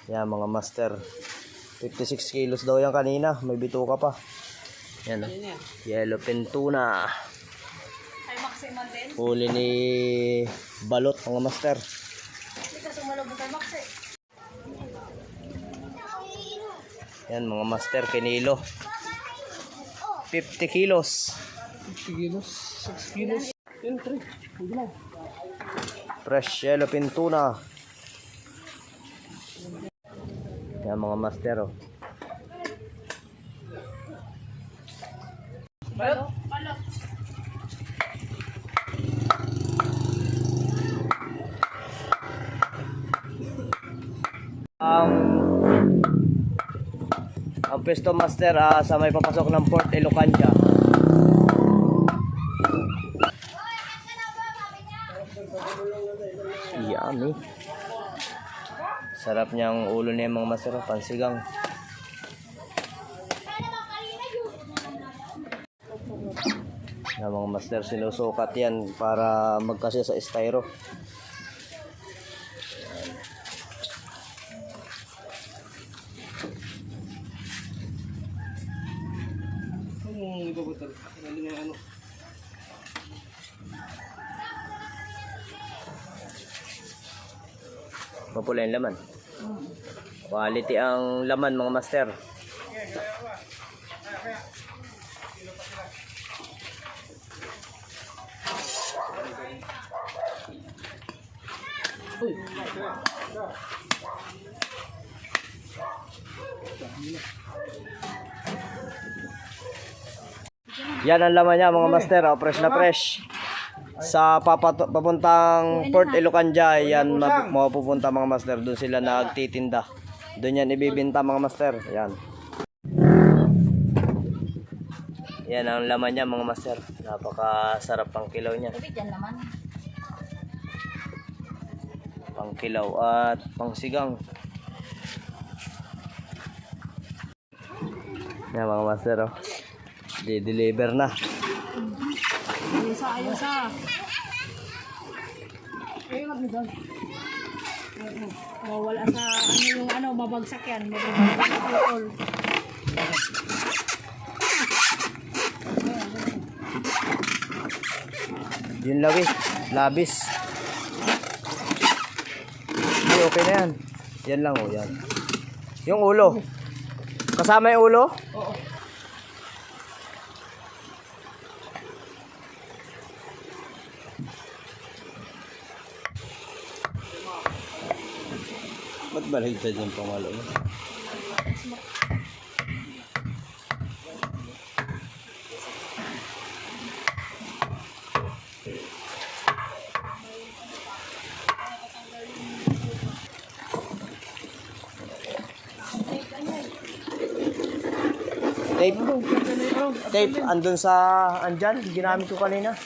Yan mga master. 56 kilos daw yan kanina. May bituka pa. Yan. Yellowfin tuna. Huli ni Balot mga master. Yan mga master, kinilo. 50 kilos. 50 kilos, 6 kilos. Yan, 3. Fresh yellowfin tuna. Yan mga master oh. Ang pwesto master sa may papasok ng Port Elocancia. Yummy. Sarap niyang ulo niya mga master, pansigang. Na mga master, sinusukat yan para magkasya sa styro. Mapula yung laman. Quality ang laman mga master. Yan ang laman niya mga master, oh, fresh na fresh. Sa papuntang Port Elocancia, yan mapupunta mga master. Doon sila nagtitinda. Doon yan ibibinta mga master. Yan. Yan ang laman niya mga master. Napakasarap pang kilaw niya. Pang kilaw at pang sigang. Yan mga master oh. Di-deliver na. Ayos. Wala sa mabagsak yan. Yun labis. Hindi, okay na yan. Yan lang oh, yan. Yung ulo. Kasama yung ulo? Oo. Ba't baligtad yung pangalo mo? Tape, andun sa andyan, ginamit ko kanina.